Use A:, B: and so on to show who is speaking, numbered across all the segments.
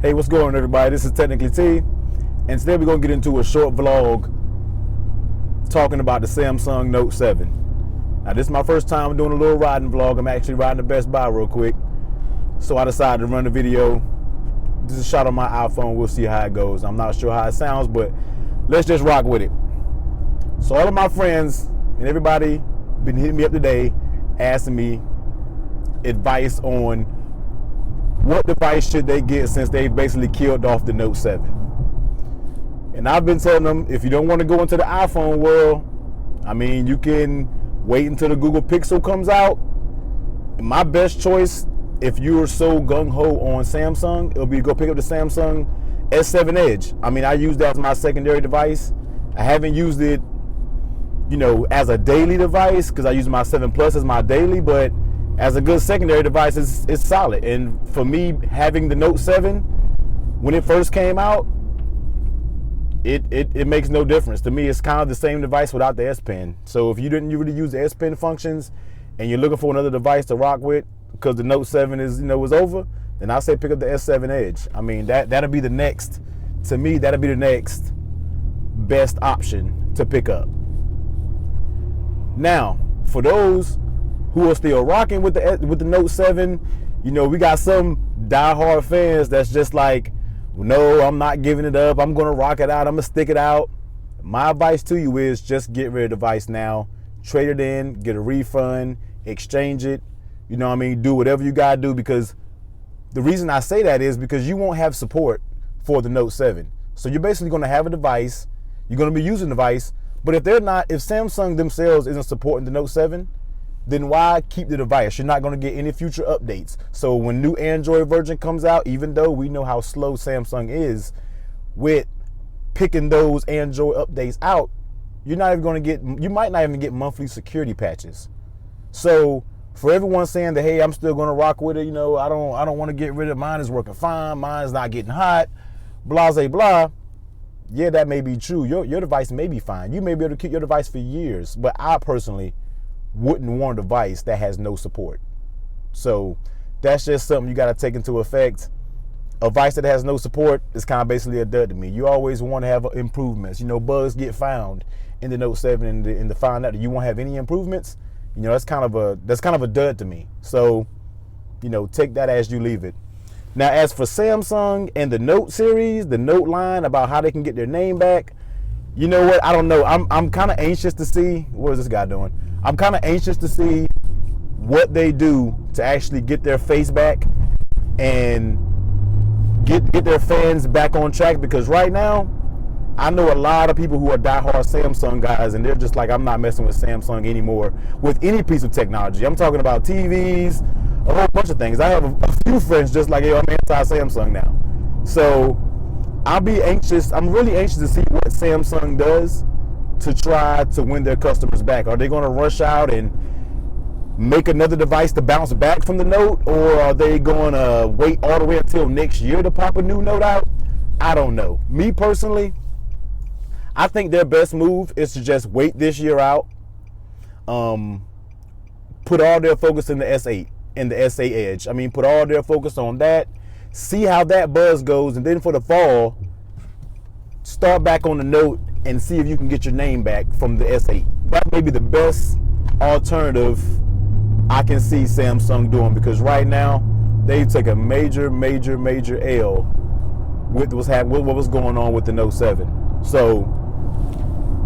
A: Hey, what's going on, everybody? This is TechnicallyTee, and today we're going to get into a short vlog talking about the Samsung Note 7. Now, this is my first time doing a little riding vlog. I'm actually riding to Best Buy real quick, so I decided to run the video. This is a shot on my iPhone. We'll see how it goes. I'm not sure how it sounds, but let's just rock with it. So all of my friends and everybody been hitting me up today, asking me advice on what device should they get since they've basically killed off the Note 7. And I've been telling them, if you don't want to go into the iPhone world, I mean, you can wait until the Google Pixel comes out. My best choice, if you're so gung-ho on Samsung, it'll be to go pick up the Samsung S7 Edge. I mean, I use that as my secondary device. I haven't used it, you know, as a daily device because I use my 7 Plus as my daily, but as a good secondary device, it's solid. And for me, having the Note 7, when it first came out, it makes no difference. To me, it's kind of the same device without the S Pen. So if you didn't really use the S Pen functions and you're looking for another device to rock with because the Note 7 is, was over, then I say pick up the S7 Edge. I mean, that'll be the next, to me, that'll be the next best option to pick up. Now, for those who are still rocking with the Note 7, we got some diehard fans that's just like, no, I'm not giving it up. I'm gonna rock it out. I'm gonna stick it out. My advice to you is just get rid of the device now. Trade it in, get a refund, exchange it. Do whatever you gotta do, because the reason I say that is because you won't have support for the Note 7. So you're basically gonna have a device, you're gonna be using the device, but if Samsung themselves isn't supporting the Note 7, then why keep the device? You're not going to get any future updates. So when new Android version comes out, even though we know how slow Samsung is with picking those Android updates out, you might not even get monthly security patches. So for everyone saying that, hey, I'm still going to rock with it, I don't want to get rid of it. Mine is working fine. Mine's not getting hot, blah, blah, blah. Yeah, that may be true. Your device may be fine. You may be able to keep your device for years, but I personally wouldn't want a device that has no support. So that's just something you got to take into effect. A device that has no support is kind of basically a dud to me. You always want to have improvements. Bugs get found in the Note 7, and to find out that you won't have any improvements, that's kind of a dud to me. So, take that as you leave it. Now, as for Samsung and the Note series, the Note line, about how they can get their name back, you know what? I don't know. I'm kind of anxious to see, what is this guy doing? I'm kind of anxious to see what they do to actually get their face back and get their fans back on track, because right now, I know a lot of people who are diehard Samsung guys, and they're just like, I'm not messing with Samsung anymore with any piece of technology. I'm talking about TVs, a whole bunch of things. I have a few friends just like, I'm anti-Samsung now. So I'm really anxious to see what Samsung does to try to win their customers back. Are they going to rush out and make another device to bounce back from the Note, or are they going to wait all the way until next year to pop a new Note out? I don't know. Me personally, I think their best move is to just wait this year out, put all their focus in the S8 and the S8 Edge. I mean, put all their focus on that, see how that buzz goes, and then for the fall, start back on the Note and see if you can get your name back from the S8. That may be the best alternative I can see Samsung doing, because right now they take a major L with what was going on with the Note 7. So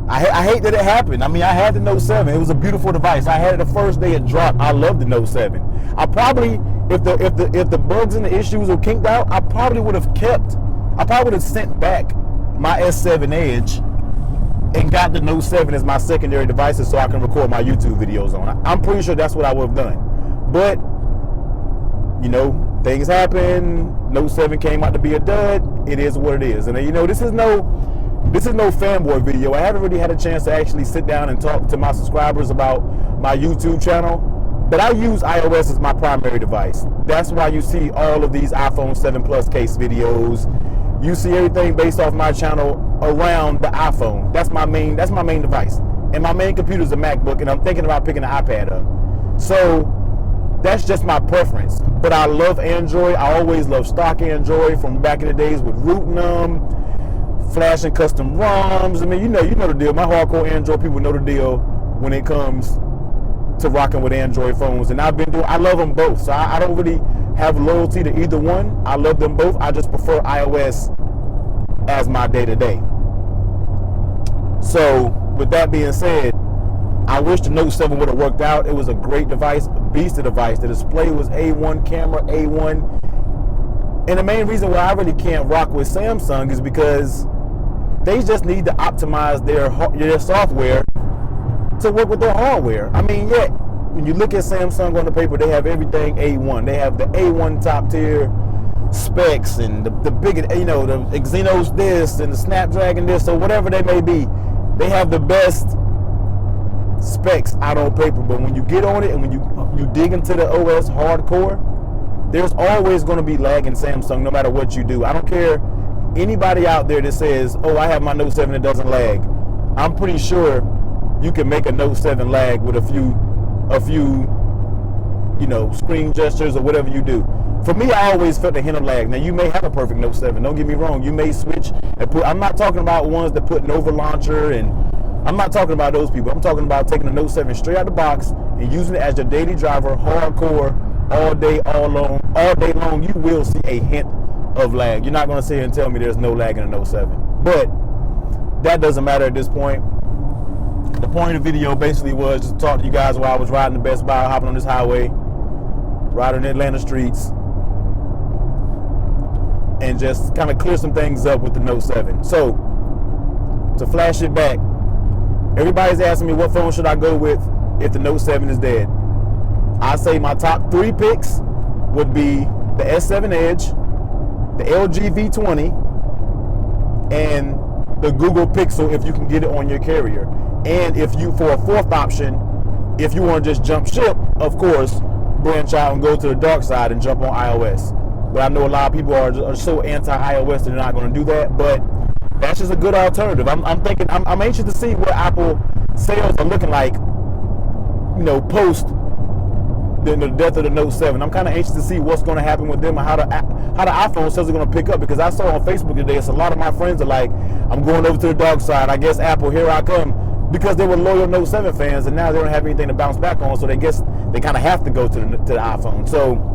A: I hate that it happened. I mean, I had the Note 7. It was a beautiful device. I had it the first day it dropped. I loved the Note 7. I probably, if the bugs and the issues were kinked out, I probably would have sent back my S7 Edge and got the Note 7 as my secondary devices so I can record my YouTube videos on it. I'm pretty sure that's what I would have done. But, things happen. Note 7 came out to be a dud. It is what it is. And, this is no fanboy video. I haven't really had a chance to actually sit down and talk to my subscribers about my YouTube channel. But I use iOS as my primary device. That's why you see all of these iPhone 7 Plus case videos. You see everything based off my channel around the iPhone. That's my main device. And my main computer is a MacBook, and I'm thinking about picking an iPad up. So That's just my preference. But I love Android. I always love stock Android from back in the days with rooting them, flashing custom ROMs. I mean, you know the deal. My hardcore Android people know the deal when it comes to rocking with Android phones. And I love them both. So I don't really have loyalty to either one. I love them both. I just prefer iOS as my day-to-day. So with that being said, I wish the Note 7 would have worked out. It was a great device, a beast of device. The display was A1, camera A1. And the main reason why I really can't rock with Samsung is because they just need to optimize their software to work with their hardware. I mean, yet when you look at Samsung on the paper, they have everything A1. They have the A1 top tier specs and the big, the Exynos this and the Snapdragon this, or whatever they may be. They have the best specs out on paper, but when you get on it and when you dig into the OS hardcore, there's always going to be lag in Samsung no matter what you do. I don't care anybody out there that says, oh, I have my Note 7 that doesn't lag. I'm pretty sure you can make a Note 7 lag with a few screen gestures or whatever you do. For me, I always felt a hint of lag. Now, you may have a perfect Note 7. Don't get me wrong. You may switch and I'm not talking about ones that put Nova Launcher, and I'm not talking about those people. I'm talking about taking a Note 7 straight out the box and using it as your daily driver, hardcore, all day long. You will see a hint of lag. You're not going to sit here and tell me there's no lag in a Note 7. But that doesn't matter at this point. The point of the video basically was just to talk to you guys while I was riding to Best Buy, hopping on this highway, riding the Atlanta streets, and just kind of clear some things up with the Note 7. So, to flash it back, everybody's asking me what phone should I go with if the Note 7 is dead. I say my top 3 picks would be the S7 Edge, the LG V20, and the Google Pixel if you can get it on your carrier. And if you, for a fourth option, if you want to just jump ship, of course, branch out and go to the dark side and jump on iOS. But I know a lot of people are so anti-iOS they're not going to do that. But that's just a good alternative. I'm anxious to see what Apple sales are looking like, post the death of the Note 7. I'm kind of anxious to see what's going to happen with them and how the iPhone sales are going to pick up, because I saw on Facebook today, it's a lot of my friends are like, I'm going over to the dark side. I guess Apple, here I come, because they were loyal Note 7 fans, and now they don't have anything to bounce back on, so they guess they kind of have to go to the iPhone. So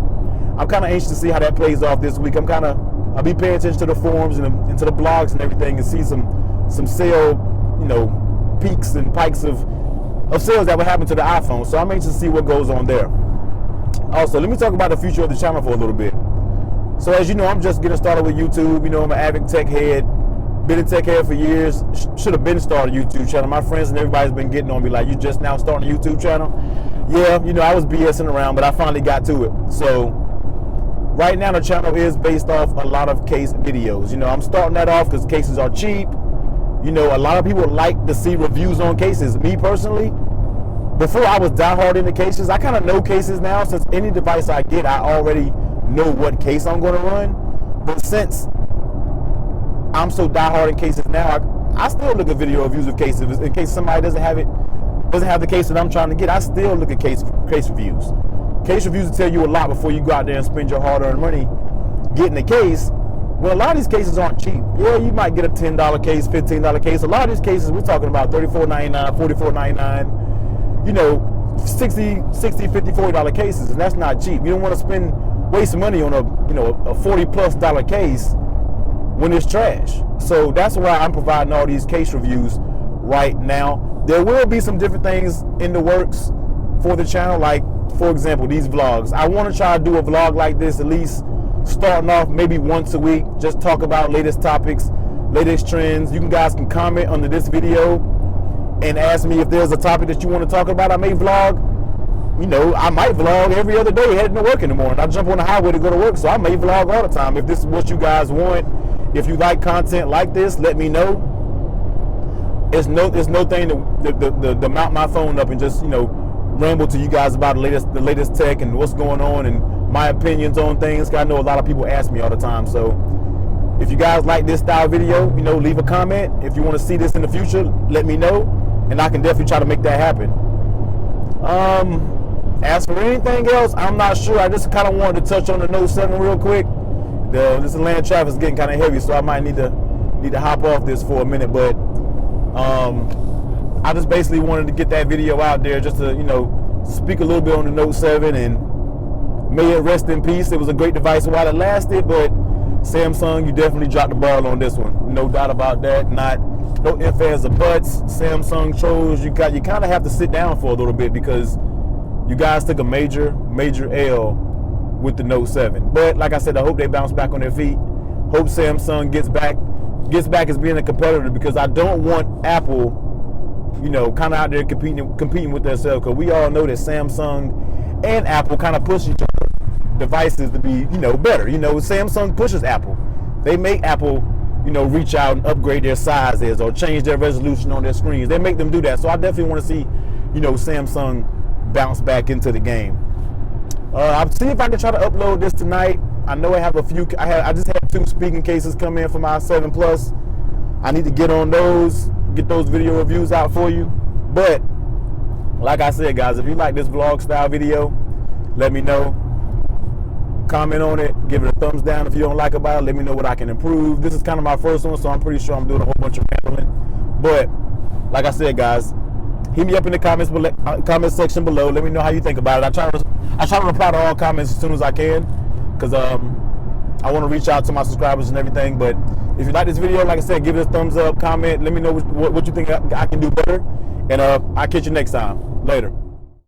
A: I'm kind of anxious to see how that plays off this week. I'll be paying attention to the forums and to the blogs and everything, and see some sale, peaks and pikes of sales that will happen to the iPhone. So I'm anxious to see what goes on there. Also, let me talk about the future of the channel for a little bit. So as you know, I'm just getting started with YouTube. I'm an avid tech head. Been a tech head for years. Should have been started a YouTube channel. My friends and everybody's been getting on me like, you just now starting a YouTube channel? Yeah, I was BSing around, but I finally got to it. So right now the channel is based off a lot of case videos. I'm starting that off because cases are cheap. A lot of people like to see reviews on cases. Me personally, before I was diehard into cases, I kind of know cases now. Since any device I get, I already know what case I'm going to run. But since I'm so diehard in cases now, I still look at video reviews of cases in case somebody doesn't have the case that I'm trying to get. I still look at case reviews. Case reviews will tell you a lot before you go out there and spend your hard-earned money getting a case. Well, a lot of these cases aren't cheap. Yeah, you might get a $10 case, $15 case. A lot of these cases we're talking about $34.99, $44.99, $60, $50, $40 cases, and that's not cheap. You don't want to waste money on a $40+ case when it's trash. So that's why I'm providing all these case reviews right now. There will be some different things in the works for the channel, like, for example, these vlogs. I want to try to do a vlog like this, at least starting off maybe once a week, just talk about latest topics, latest trends. You guys can comment under this video and ask me if there's a topic that you want to talk about. I may vlog, I might vlog every other day heading to work in the morning. I jump on the highway to go to work, so I may vlog all the time. If this is what you guys want, if you like content like this, let me know. It's no thing to mount my phone up and just, ramble to you guys about the latest tech and what's going on and my opinions on things. I know a lot of people ask me all the time. So if you guys like this style video, leave a comment. If you want to see this in the future, let me know, and I can definitely try to make that happen. As for anything else, I'm not sure. I just kind of wanted to touch on the Note 7 real quick. This land traffic is getting kind of heavy, so I might need to hop off this for a minute. But I just basically wanted to get that video out there just to, speak a little bit on the Note 7, and may it rest in peace. It was a great device while it lasted, but Samsung, you definitely dropped the ball on this one. No doubt about that. No ifs, ands, or buts. Samsung chose, you kind of have to sit down for a little bit because you guys took a major L with the Note 7. But like I said, I hope they bounce back on their feet. Hope Samsung gets back as being a competitor, because I don't want Apple, kind of out there competing with themselves, because we all know that Samsung and Apple kind of push each other devices to be, better. Samsung pushes Apple. They make Apple, reach out and upgrade their sizes or change their resolution on their screens. They make them do that. So I definitely want to see, Samsung bounce back into the game. I'll see if I can try to upload this tonight. I know I have a few. I just had 2 speaking cases come in for my 7 Plus. I need to get on those, get those video reviews out for you. But like I said, guys, if you like this vlog style video, let me know. Comment on it, give it a thumbs down if you don't like about it. Let me know what I can improve. This is kind of my first one, so I'm pretty sure I'm doing a whole bunch of handling. But like I said, guys, hit me up in the comment section below. Let me know how you think about it. I try to reply to all comments as soon as I can, because I want to reach out to my subscribers and everything. But if you like this video, like I said, give it a thumbs up, comment. Let me know what you think I can do better. And I'll catch you next time. Later.